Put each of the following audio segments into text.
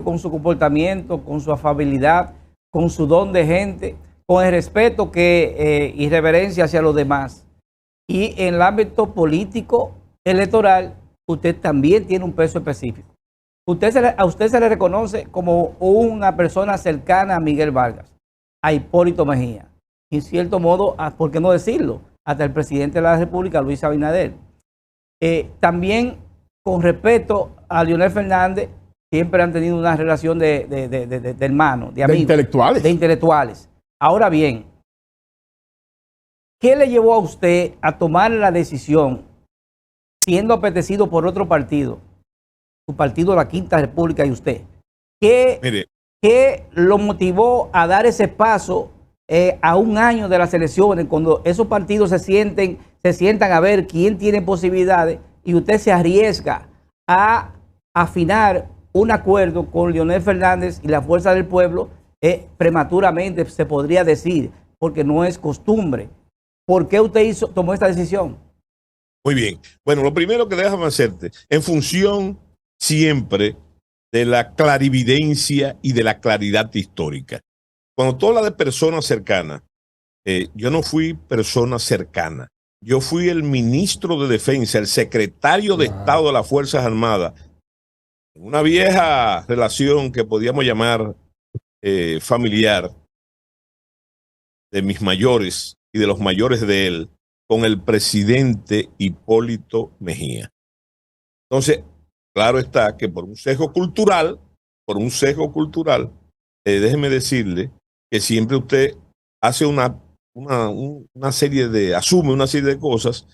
con su comportamiento, con su afabilidad, con su don de gente, con el respeto y reverencia hacia los demás. Y en el ámbito político electoral, usted también tiene un peso específico. A usted se le reconoce como una persona cercana a Miguel Vargas, a Hipólito Mejía, y en cierto modo, ¿por qué no decirlo? Hasta el presidente de la República, Luis Abinader. También con respeto a Leonel Fernández, siempre han tenido una relación de hermanos, de amigos. De intelectuales. De intelectuales. Ahora bien, ¿qué le llevó a usted a tomar la decisión, siendo apetecido por otro partido, su partido La Quinta República y usted? ¿Qué lo motivó a dar ese paso a un año de las elecciones, cuando esos partidos se sientan a ver quién tiene posibilidades y usted se arriesga a afinar un acuerdo con Leonel Fernández y la Fuerza del Pueblo prematuramente, se podría decir, porque no es costumbre? ¿Por qué usted tomó esta decisión? Muy bien. Bueno, lo primero que déjame hacerte, en función siempre de la clarividencia y de la claridad histórica. Cuando tú hablas de personas cercanas, yo no fui persona cercana. Yo fui el ministro de Defensa, el secretario de Estado de las Fuerzas Armadas, en una vieja relación que podíamos llamar familiar, de mis mayores y de los mayores de él, con el presidente Hipólito Mejía. Entonces, claro está que por un sesgo cultural, déjeme decirle que siempre usted hace asume una serie de cosas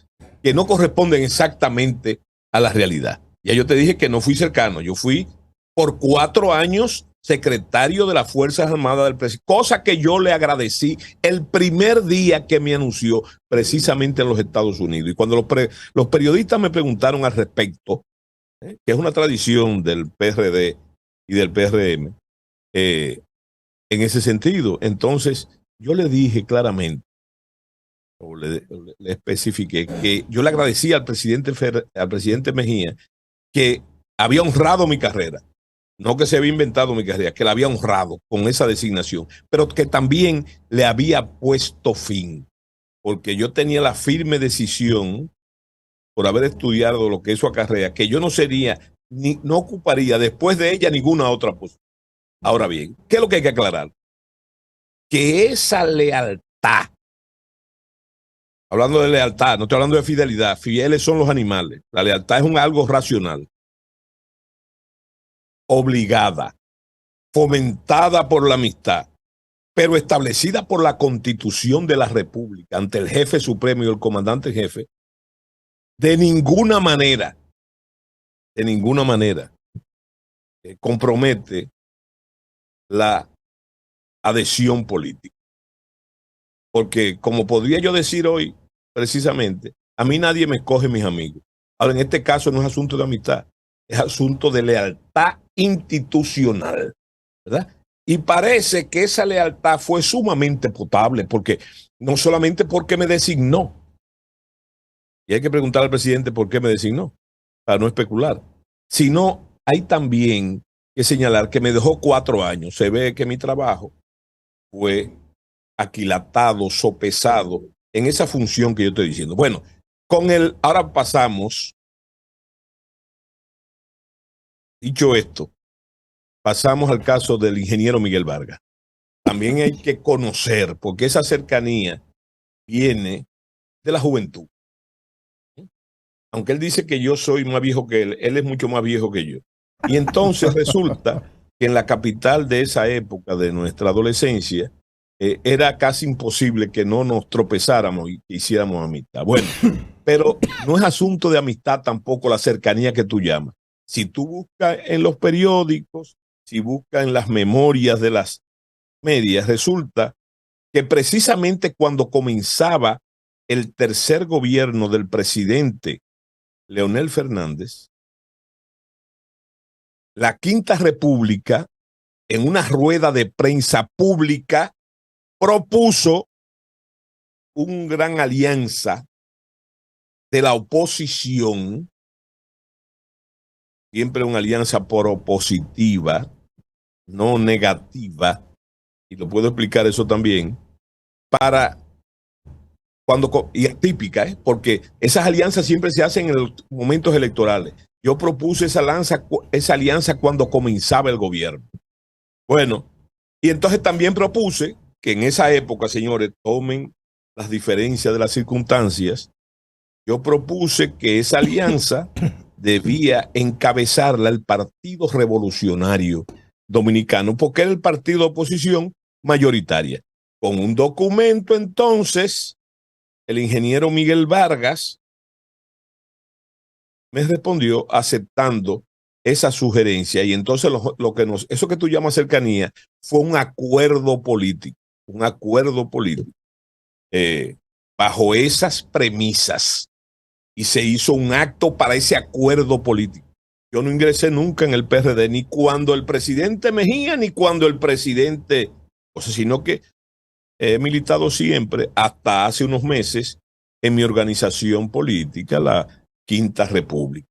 que no corresponden exactamente a la realidad. Ya yo te dije que no fui cercano, yo fui por 4 años secretario de las Fuerzas Armadas del presidente, cosa que yo le agradecí el primer día que me anunció precisamente en los Estados Unidos. Y cuando los periodistas me preguntaron al respecto, que es una tradición del PRD y del PRM, en ese sentido, entonces yo le dije claramente, o le especifiqué, que yo le agradecía al presidente Mejía que había honrado mi carrera. No que se había inventado mi carrera, que la había honrado con esa designación, pero que también le había puesto fin, porque yo tenía la firme decisión, por haber estudiado lo que eso acarrea, que yo no ocuparía después de ella ninguna otra posición. Ahora bien, ¿qué es lo que hay que aclarar? Que esa lealtad, hablando de lealtad, no estoy hablando de fidelidad, fieles son los animales, la lealtad es algo racional, obligada, fomentada por la amistad, pero establecida por la Constitución de la República ante el jefe supremo y el comandante jefe, de ninguna manera, compromete la adhesión política. Porque, como podría yo decir hoy, precisamente, a mí nadie me escoge mis amigos. Ahora, en este caso no es asunto de amistad, es asunto de lealtad institucional, ¿verdad? Y parece que esa lealtad fue sumamente potable, porque no solamente porque me designó, y hay que preguntar al presidente por qué me designó, para no especular, sino hay también que señalar que me dejó 4 años. Se ve que mi trabajo fue aquilatado, sopesado en esa función que yo estoy diciendo. Bueno, ahora pasamos, dicho esto, pasamos al caso del ingeniero Miguel Vargas. También hay que conocer, porque esa cercanía viene de la juventud. Aunque él dice que yo soy más viejo que él es mucho más viejo que yo. Y entonces resulta que en la capital de esa época de nuestra adolescencia, era casi imposible que no nos tropezáramos y hiciéramos amistad. Bueno, pero no es asunto de amistad tampoco la cercanía que tú llamas. Si tú buscas en los periódicos, si buscas en las memorias de las medias, resulta que precisamente cuando comenzaba el tercer gobierno del presidente Leonel Fernández, la Quinta República, en una rueda de prensa pública, propuso una gran alianza de la oposición, siempre una alianza propositiva, no negativa, y lo puedo explicar eso también, para y atípica, porque esas alianzas siempre se hacen en los momentos electorales. Yo propuse esa alianza cuando comenzaba el gobierno. Bueno, y entonces también propuse que en esa época, señores, tomen las diferencias de las circunstancias. Yo propuse que esa alianza debía encabezarla el Partido Revolucionario Dominicano, porque era el partido de oposición mayoritaria. Con un documento, entonces, el ingeniero Miguel Vargas me respondió aceptando esa sugerencia, y entonces eso que tú llamas cercanía fue un acuerdo político, bajo esas premisas, y se hizo un acto para ese acuerdo político. Yo no ingresé nunca en el PRD, ni cuando el presidente Mejía, ni cuando el presidente, sino que he militado siempre, hasta hace unos meses, en mi organización política, la Quinta República.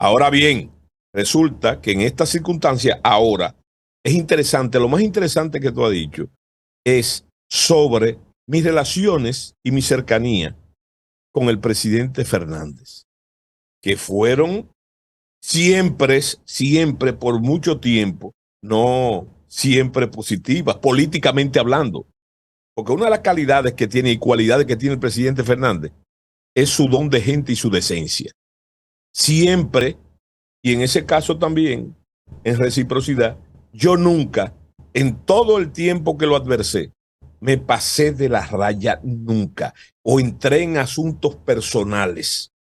Ahora bien, resulta que en esta circunstancia, ahora, es interesante, lo más interesante que tú has dicho, es sobre mis relaciones y mi cercanía con el presidente Fernández, que fueron siempre, por mucho tiempo, no siempre positivas, políticamente hablando. Porque una de las calidades que tiene y cualidades que tiene el presidente Fernández es su don de gente y su decencia. Siempre, y en ese caso también, en reciprocidad, yo nunca, en todo el tiempo que lo adversé, me pasé de la raya nunca, o entré en asuntos personales.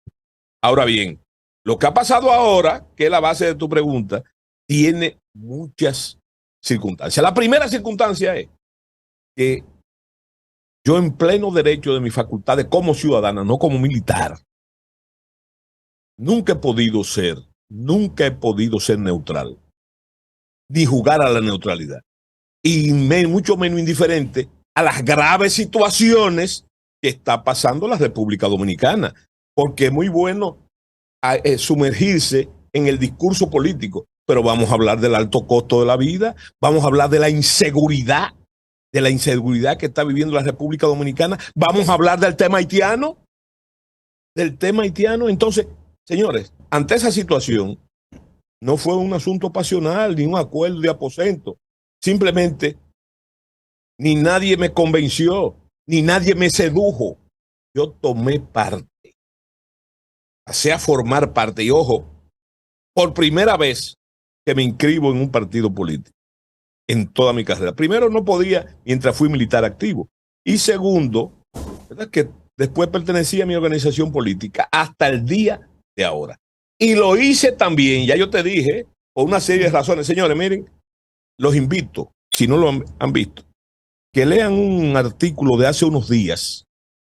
Ahora bien, lo que ha pasado ahora, que es la base de tu pregunta, tiene muchas circunstancias. La primera circunstancia es que yo, en pleno derecho de mis facultades como ciudadana, no como militar, nunca he podido ser neutral, ni jugar a la neutralidad, y mucho menos indiferente a las graves situaciones que está pasando la República Dominicana, porque es muy bueno sumergirse en el discurso político, pero vamos a hablar del alto costo de la vida, vamos a hablar de la inseguridad que está viviendo la República Dominicana, vamos a hablar del tema haitiano. Entonces, señores, ante esa situación, no fue un asunto pasional ni un acuerdo de aposento. Simplemente, ni nadie me convenció, ni nadie me sedujo. Yo tomé parte, pasé a formar parte, y ojo, por primera vez que me inscribo en un partido político en toda mi carrera. Primero, no podía mientras fui militar activo. Y segundo, ¿verdad?, que después pertenecía a mi organización política hasta el día de ahora. Y lo hice también, ya yo te dije, por una serie de razones. Señores, miren, los invito, si no lo han visto, que lean un artículo de hace unos días